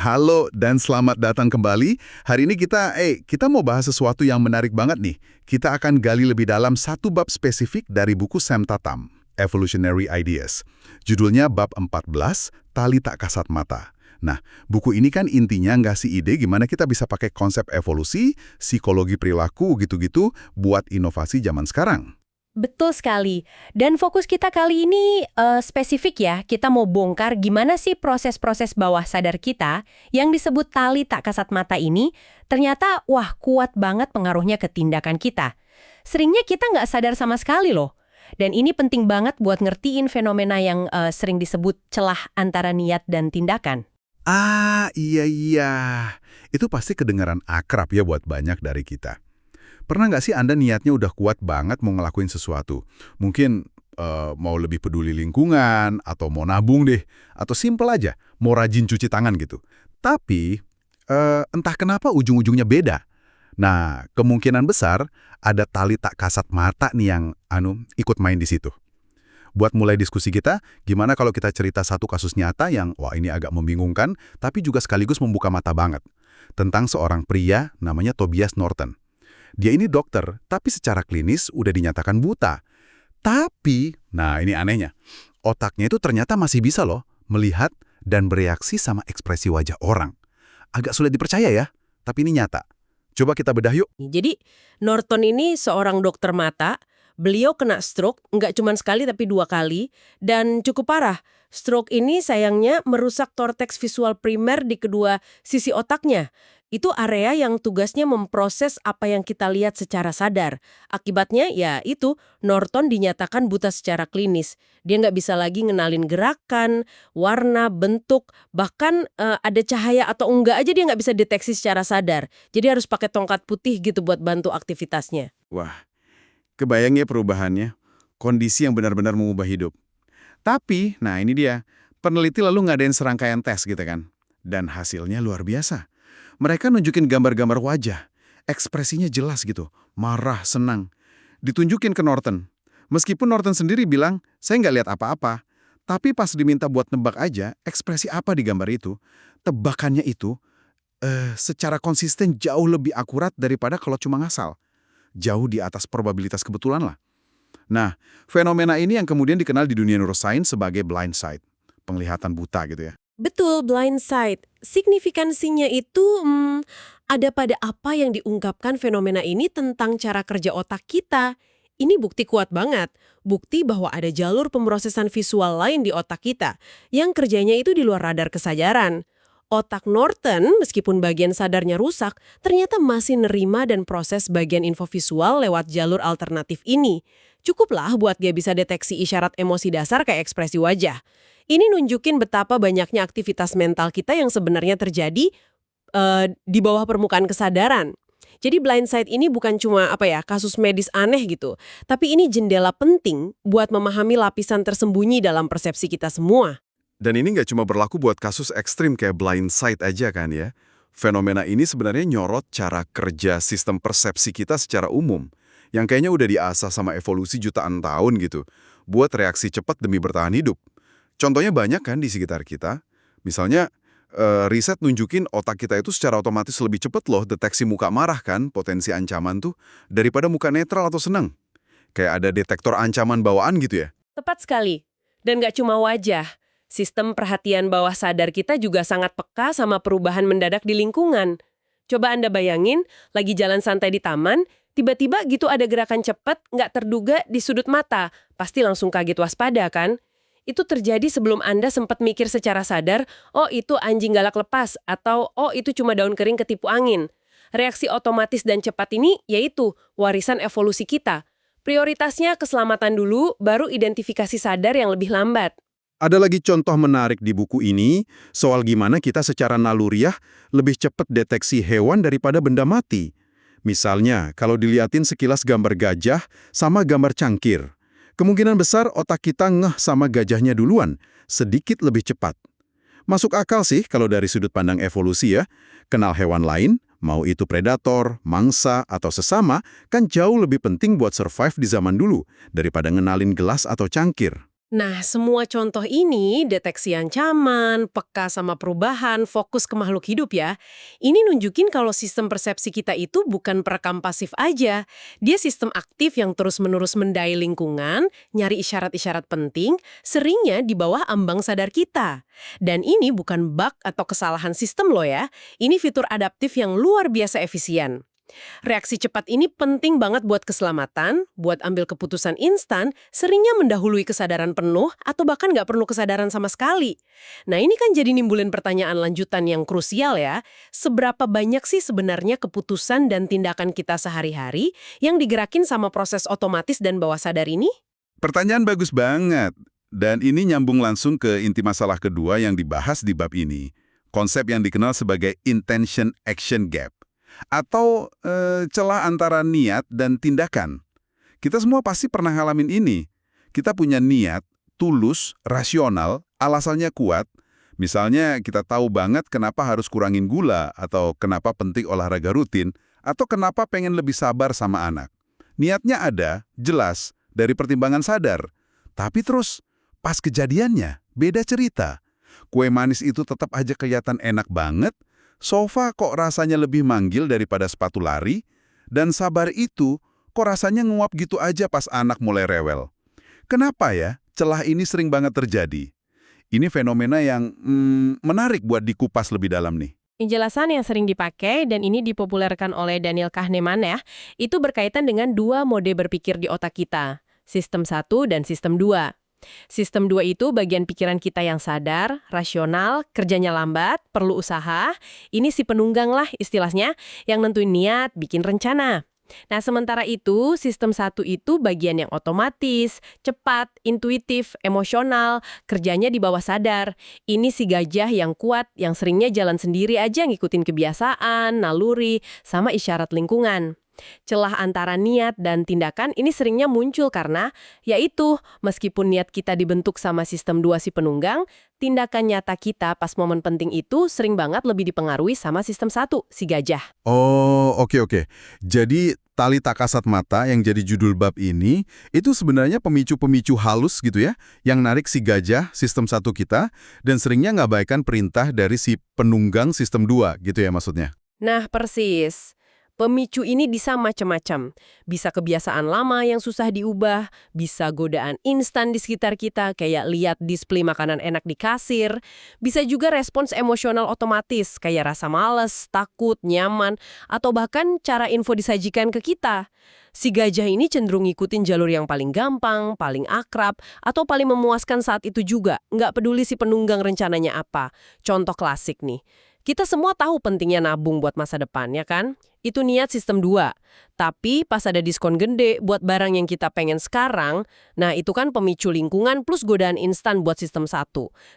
Halo dan selamat datang kembali. Hari ini kita mau bahas sesuatu yang menarik banget nih. Kita akan gali lebih dalam satu bab spesifik dari buku Sam Tatam, Evolutionary Ideas. Judulnya bab 14, Tali Tak Kasat Mata. Nah, buku ini kan intinya ngasih ide gimana kita bisa pakai konsep evolusi, psikologi perilaku gitu-gitu buat inovasi zaman sekarang. Betul sekali. Dan fokus kita kali ini spesifik ya. Kita mau bongkar gimana sih proses-proses bawah sadar kita yang disebut tali tak kasat mata ini ternyata kuat banget pengaruhnya ke tindakan kita. Seringnya kita nggak sadar sama sekali loh. Dan ini penting banget buat ngertiin fenomena yang sering disebut celah antara niat dan tindakan. Iya. Itu pasti kedengaran akrab ya buat banyak dari kita. Pernah nggak sih Anda niatnya udah kuat banget mau ngelakuin sesuatu? Mungkin mau lebih peduli lingkungan, atau mau nabung deh, atau simpel aja, mau rajin cuci tangan gitu. Tapi, entah kenapa ujung-ujungnya beda. Nah, kemungkinan besar ada tali tak kasat mata nih yang ikut main di situ. Buat mulai diskusi kita, gimana kalau kita cerita satu kasus nyata yang, ini agak membingungkan, tapi juga sekaligus membuka mata banget. Tentang seorang pria namanya Tobias Norton. Dia ini dokter, tapi secara klinis udah dinyatakan buta. Tapi, ini anehnya, otaknya itu ternyata masih bisa loh melihat dan bereaksi sama ekspresi wajah orang. Agak sulit dipercaya ya, tapi ini nyata. Coba kita bedah yuk. Jadi Norton ini seorang dokter mata. Beliau kena stroke, nggak cuma sekali tapi 2 kali, dan cukup parah. Stroke ini sayangnya merusak korteks visual primer di kedua sisi otaknya. Itu area yang tugasnya memproses apa yang kita lihat secara sadar. Akibatnya Norton dinyatakan buta secara klinis. Dia nggak bisa lagi ngenalin gerakan, warna, bentuk, bahkan ada cahaya atau enggak aja dia nggak bisa deteksi secara sadar. Jadi harus pakai tongkat putih gitu buat bantu aktivitasnya. Wah, kebayang ya perubahannya. Kondisi yang benar-benar mengubah hidup. Tapi, ini dia. Peneliti lalu ngadain serangkaian tes gitu kan. Dan hasilnya luar biasa. Mereka nunjukin gambar-gambar wajah. Ekspresinya jelas gitu. Marah, senang. Ditunjukin ke Norton. Meskipun Norton sendiri bilang, saya nggak lihat apa-apa. Tapi pas diminta buat nebak aja, ekspresi apa di gambar itu, tebakannya itu secara konsisten jauh lebih akurat daripada kalau cuma ngasal. Jauh di atas probabilitas kebetulan lah. Nah, fenomena ini yang kemudian dikenal di dunia neuroscience sebagai blind sight. Penglihatan buta gitu ya. Betul, blind sight. Signifikansinya itu ada pada apa yang diungkapkan fenomena ini tentang cara kerja otak kita. Ini bukti kuat banget. Bukti bahwa ada jalur pemrosesan visual lain di otak kita yang kerjanya itu di luar radar kesadaran. Otak Norton, meskipun bagian sadarnya rusak, ternyata masih nerima dan proses bagian info visual lewat jalur alternatif ini. Cukuplah buat dia bisa deteksi isyarat emosi dasar kayak ekspresi wajah. Ini nunjukin betapa banyaknya aktivitas mental kita yang sebenarnya terjadi di bawah permukaan kesadaran. Jadi blind sight ini bukan cuma kasus medis aneh gitu, tapi ini jendela penting buat memahami lapisan tersembunyi dalam persepsi kita semua. Dan ini nggak cuma berlaku buat kasus ekstrim kayak blind sight aja kan ya. Fenomena ini sebenarnya nyorot cara kerja sistem persepsi kita secara umum. Yang kayaknya udah diasah sama evolusi jutaan tahun gitu. Buat reaksi cepat demi bertahan hidup. Contohnya banyak kan di sekitar kita. Misalnya, riset nunjukin otak kita itu secara otomatis lebih cepat loh deteksi muka marah kan, potensi ancaman tuh, daripada muka netral atau senang. Kayak ada detektor ancaman bawaan gitu ya. Tepat sekali. Dan nggak cuma wajah. Sistem perhatian bawah sadar kita juga sangat peka sama perubahan mendadak di lingkungan. Coba Anda bayangin, lagi jalan santai di taman, tiba-tiba gitu ada gerakan cepat, nggak terduga di sudut mata. Pasti langsung kaget waspada kan? Itu terjadi sebelum Anda sempat mikir secara sadar, itu anjing galak lepas, atau itu cuma daun kering ketipu angin. Reaksi otomatis dan cepat ini yaitu warisan evolusi kita. Prioritasnya keselamatan dulu, baru identifikasi sadar yang lebih lambat. Ada lagi contoh menarik di buku ini soal gimana kita secara naluriah lebih cepat deteksi hewan daripada benda mati. Misalnya, kalau diliatin sekilas gambar gajah sama gambar cangkir, kemungkinan besar otak kita ngeh sama gajahnya duluan, sedikit lebih cepat. Masuk akal sih kalau dari sudut pandang evolusi ya, kenal hewan lain, mau itu predator, mangsa, atau sesama, kan jauh lebih penting buat survive di zaman dulu daripada ngenalin gelas atau cangkir. Nah, semua contoh ini, deteksi ancaman, peka sama perubahan, fokus ke makhluk hidup ya, ini nunjukin kalau sistem persepsi kita itu bukan perekam pasif aja. Dia sistem aktif yang terus-menerus mendai lingkungan, nyari isyarat-isyarat penting, seringnya di bawah ambang sadar kita. Dan ini bukan bug atau kesalahan sistem loh ya, ini fitur adaptif yang luar biasa efisien. Reaksi cepat ini penting banget buat keselamatan, buat ambil keputusan instan, seringnya mendahului kesadaran penuh atau bahkan nggak perlu kesadaran sama sekali. Nah ini kan jadi nimbulin pertanyaan lanjutan yang krusial ya. Seberapa banyak sih sebenarnya keputusan dan tindakan kita sehari-hari yang digerakin sama proses otomatis dan bawah sadar ini? Pertanyaan bagus banget. Dan ini nyambung langsung ke inti masalah kedua yang dibahas di bab ini. Konsep yang dikenal sebagai intention-action gap. Atau celah antara niat dan tindakan. Kita semua pasti pernah ngalamin ini. Kita punya niat, tulus, rasional, alasannya kuat. Misalnya kita tahu banget kenapa harus kurangin gula, atau kenapa penting olahraga rutin, atau kenapa pengen lebih sabar sama anak. Niatnya ada, jelas, dari pertimbangan sadar. Tapi terus, pas kejadiannya, beda cerita. Kue manis itu tetap aja kelihatan enak banget, sofa kok rasanya lebih manggil daripada sepatu lari, dan sabar itu kok rasanya nguap gitu aja pas anak mulai rewel. Kenapa ya celah ini sering banget terjadi? Ini fenomena yang menarik buat dikupas lebih dalam nih. Penjelasan yang sering dipakai dan ini dipopulerkan oleh Daniel Kahneman ya, itu berkaitan dengan dua mode berpikir di otak kita, sistem 1 dan sistem 2. Sistem 2 itu bagian pikiran kita yang sadar, rasional, kerjanya lambat, perlu usaha. Ini si penunggang lah istilahnya, yang nentuin niat, bikin rencana. Nah, sementara itu, sistem 1 itu bagian yang otomatis, cepat, intuitif, emosional, kerjanya di bawah sadar. Ini si gajah yang kuat, yang seringnya jalan sendiri aja ngikutin kebiasaan, naluri, sama isyarat lingkungan. Celah antara niat dan tindakan ini seringnya muncul karena, yaitu, meskipun niat kita dibentuk sama sistem 2 si penunggang, tindakan nyata kita pas momen penting itu sering banget lebih dipengaruhi sama sistem 1 si gajah. Oh, oke. Jadi, tali tak kasat mata yang jadi judul bab ini, itu sebenarnya pemicu-pemicu halus gitu ya, yang narik si gajah, sistem 1 kita, dan seringnya ngabaikan perintah dari si penunggang sistem 2 gitu ya maksudnya. Nah, persis. Pemicu ini bisa macam-macam. Bisa kebiasaan lama yang susah diubah, bisa godaan instan di sekitar kita, kayak lihat display makanan enak di kasir. Bisa juga respons emosional otomatis, kayak rasa males, takut, nyaman, atau bahkan cara info disajikan ke kita. Si gajah ini cenderung ngikutin jalur yang paling gampang, paling akrab, atau paling memuaskan saat itu juga. Nggak peduli si penunggang rencananya apa. Contoh klasik nih. Kita semua tahu pentingnya nabung buat masa depan, ya kan? Itu niat sistem 2. Tapi pas ada diskon gede buat barang yang kita pengen sekarang, nah itu kan pemicu lingkungan plus godaan instan buat sistem 1.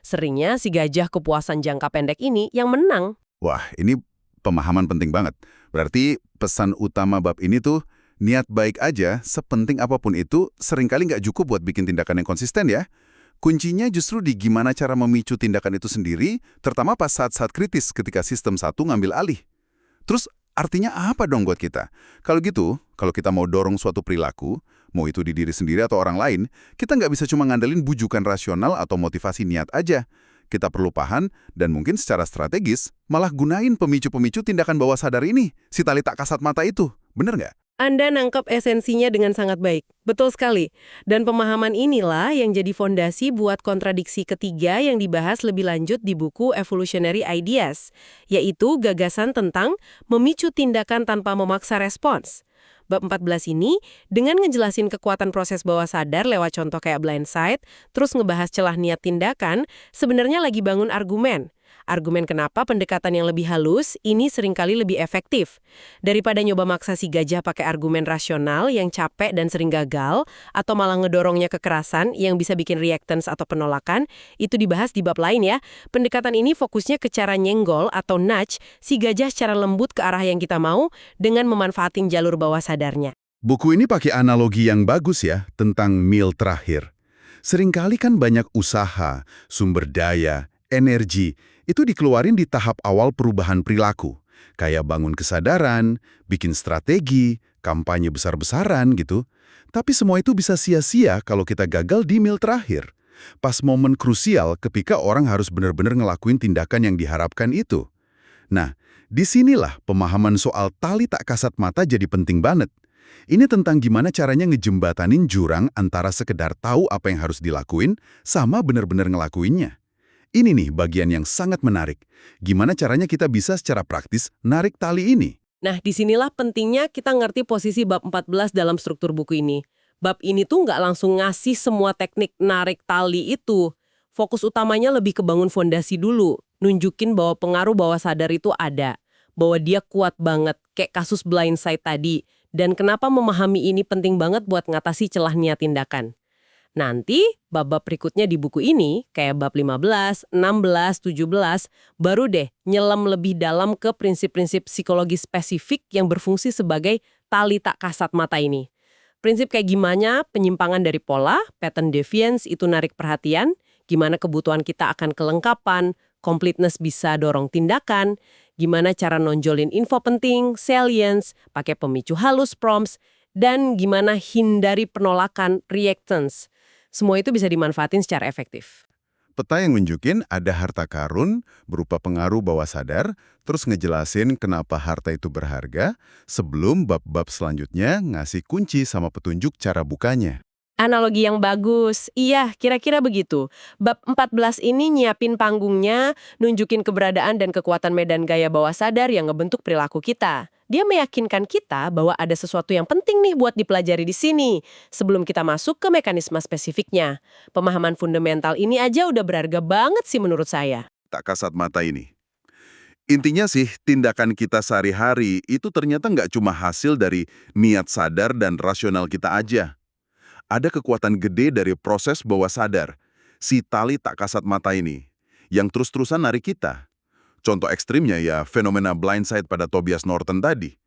Seringnya si gajah kepuasan jangka pendek ini yang menang. Wah, ini pemahaman penting banget. Berarti pesan utama bab ini tuh, niat baik aja, sepenting apapun itu, seringkali nggak cukup buat bikin tindakan yang konsisten ya. Kuncinya justru di gimana cara memicu tindakan itu sendiri, terutama pas saat-saat kritis ketika sistem 1 ngambil alih. Terus artinya apa dong buat kita? Kalau gitu, kalau kita mau dorong suatu perilaku, mau itu di diri sendiri atau orang lain, kita nggak bisa cuma ngandelin bujukan rasional atau motivasi niat aja. Kita perlu paham dan mungkin secara strategis malah gunain pemicu-pemicu tindakan bawah sadar ini, si tali tak kasat mata itu. Bener nggak? Anda nangkep esensinya dengan sangat baik. Betul sekali. Dan pemahaman inilah yang jadi fondasi buat kontradiksi ketiga yang dibahas lebih lanjut di buku Evolutionary Ideas, yaitu gagasan tentang memicu tindakan tanpa memaksa respons. Bab 14 ini, dengan ngejelasin kekuatan proses bawah sadar lewat contoh kayak blind sight, terus ngebahas celah niat tindakan, sebenarnya lagi bangun argumen. Argumen kenapa pendekatan yang lebih halus ini seringkali lebih efektif. Daripada nyoba maksa si gajah pakai argumen rasional yang capek dan sering gagal, atau malah ngedorongnya kekerasan yang bisa bikin reactance atau penolakan, itu dibahas di bab lain ya. Pendekatan ini fokusnya ke cara nyenggol atau nudge si gajah secara lembut ke arah yang kita mau dengan memanfaatin jalur bawah sadarnya. Buku ini pakai analogi yang bagus ya tentang meal terakhir. Seringkali kan banyak usaha, sumber daya, energi, itu dikeluarin di tahap awal perubahan perilaku. Kayak bangun kesadaran, bikin strategi, kampanye besar-besaran gitu. Tapi semua itu bisa sia-sia kalau kita gagal di mil terakhir. Pas momen krusial ketika orang harus benar-benar ngelakuin tindakan yang diharapkan itu. Nah, disinilah pemahaman soal tali tak kasat mata jadi penting banget. Ini tentang gimana caranya ngejembatanin jurang antara sekedar tahu apa yang harus dilakuin sama benar-benar ngelakuinnya. Ini nih bagian yang sangat menarik. Gimana caranya kita bisa secara praktis narik tali ini? Nah, disinilah pentingnya kita ngerti posisi bab 14 dalam struktur buku ini. Bab ini tuh nggak langsung ngasih semua teknik narik tali itu. Fokus utamanya lebih ke bangun fondasi dulu. Nunjukin bahwa pengaruh bawah sadar itu ada. Bahwa dia kuat banget, kayak kasus blindside tadi. Dan kenapa memahami ini penting banget buat ngatasi celah niat tindakan. Nanti, bab-bab berikutnya di buku ini, kayak bab 15, 16, 17, baru deh nyelam lebih dalam ke prinsip-prinsip psikologi spesifik yang berfungsi sebagai tali tak kasat mata ini. Prinsip kayak gimana penyimpangan dari pola, pattern deviance itu narik perhatian, gimana kebutuhan kita akan kelengkapan, completeness bisa dorong tindakan, gimana cara nonjolin info penting, salience, pakai pemicu halus prompts, dan gimana hindari penolakan reactance. Semua itu bisa dimanfaatin secara efektif. Peta yang nunjukin ada harta karun berupa pengaruh bawah sadar, terus ngejelasin kenapa harta itu berharga, sebelum bab-bab selanjutnya ngasih kunci sama petunjuk cara bukanya. Analogi yang bagus. Iya, kira-kira begitu. Bab 14 ini nyiapin panggungnya, nunjukin keberadaan dan kekuatan medan gaya bawah sadar yang ngebentuk perilaku kita. Dia meyakinkan kita bahwa ada sesuatu yang penting nih buat dipelajari di sini, sebelum kita masuk ke mekanisme spesifiknya. Pemahaman fundamental ini aja udah berharga banget sih menurut saya. Tak kasat mata ini. Intinya sih, tindakan kita sehari-hari itu ternyata nggak cuma hasil dari niat sadar dan rasional kita aja. Ada kekuatan gede dari proses bawah sadar, si tali tak kasat mata ini, yang terus-terusan narik kita. Contoh ekstrimnya ya fenomena blindside pada Tobias Norton tadi.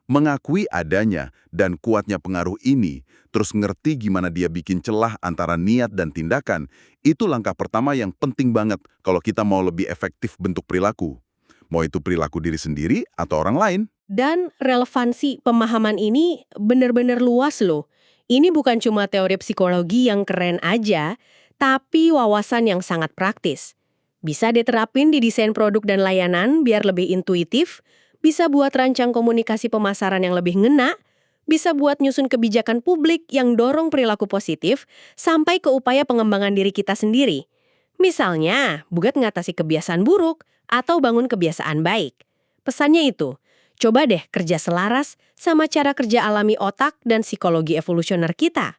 Mengakui adanya dan kuatnya pengaruh ini, terus ngerti gimana dia bikin celah antara niat dan tindakan, itu langkah pertama yang penting banget kalau kita mau lebih efektif bentuk perilaku. Mau itu perilaku diri sendiri atau orang lain. Dan relevansi pemahaman ini benar-benar luas loh. Ini bukan cuma teori psikologi yang keren aja, tapi wawasan yang sangat praktis. Bisa diterapin di desain produk dan layanan biar lebih intuitif, bisa buat rancang komunikasi pemasaran yang lebih ngena, bisa buat nyusun kebijakan publik yang dorong perilaku positif, sampai ke upaya pengembangan diri kita sendiri. Misalnya, buat ngatasi kebiasaan buruk atau bangun kebiasaan baik. Pesannya itu, coba deh kerja selaras sama cara kerja alami otak dan psikologi evolusioner kita.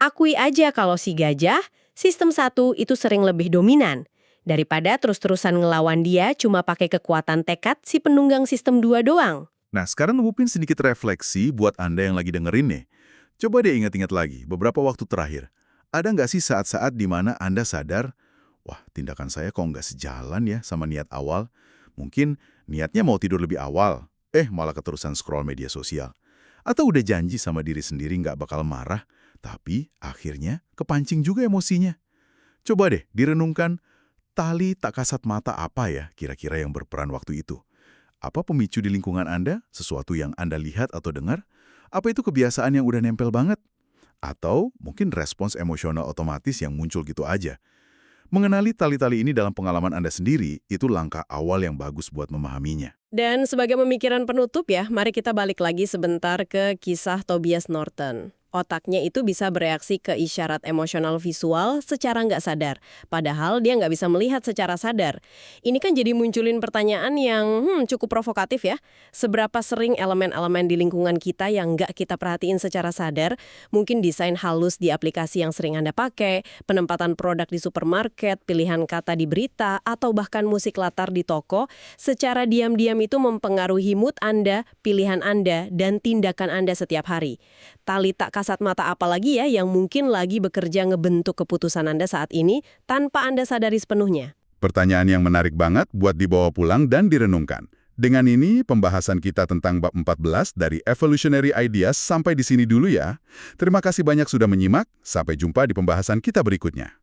Akui aja kalau si gajah, sistem 1 itu sering lebih dominan. Daripada terus-terusan ngelawan dia cuma pakai kekuatan tekad si penunggang sistem 2 doang. Nah, sekarang ngupin sedikit refleksi buat Anda yang lagi dengerin nih. Coba deh ingat-ingat lagi, beberapa waktu terakhir. Ada nggak sih saat-saat di mana Anda sadar, wah, tindakan saya kok nggak sejalan ya sama niat awal? Mungkin niatnya mau tidur lebih awal, malah keterusan scroll media sosial. Atau udah janji sama diri sendiri nggak bakal marah, tapi akhirnya kepancing juga emosinya. Coba deh direnungkan, tali tak kasat mata apa ya kira-kira yang berperan waktu itu? Apa pemicu di lingkungan Anda, sesuatu yang Anda lihat atau dengar? Apa itu kebiasaan yang udah nempel banget? Atau mungkin respons emosional otomatis yang muncul gitu aja? Mengenali tali-tali ini dalam pengalaman Anda sendiri, itu langkah awal yang bagus buat memahaminya. Dan sebagai pemikiran penutup ya, mari kita balik lagi sebentar ke kisah Tobias Norton. Otaknya itu bisa bereaksi ke isyarat emosional visual secara nggak sadar. Padahal dia nggak bisa melihat secara sadar. Ini kan jadi munculin pertanyaan yang cukup provokatif ya. Seberapa sering elemen-elemen di lingkungan kita yang nggak kita perhatiin secara sadar, mungkin desain halus di aplikasi yang sering Anda pakai, penempatan produk di supermarket, pilihan kata di berita, atau bahkan musik latar di toko, secara diam-diam itu mempengaruhi mood Anda, pilihan Anda, dan tindakan Anda setiap hari. Tali tak kasat mata apalagi ya yang mungkin lagi bekerja ngebentuk keputusan Anda saat ini tanpa Anda sadari sepenuhnya. Pertanyaan yang menarik banget buat dibawa pulang dan direnungkan. Dengan ini, pembahasan kita tentang bab 14 dari Evolutionary Ideas sampai di sini dulu ya. Terima kasih banyak sudah menyimak, sampai jumpa di pembahasan kita berikutnya.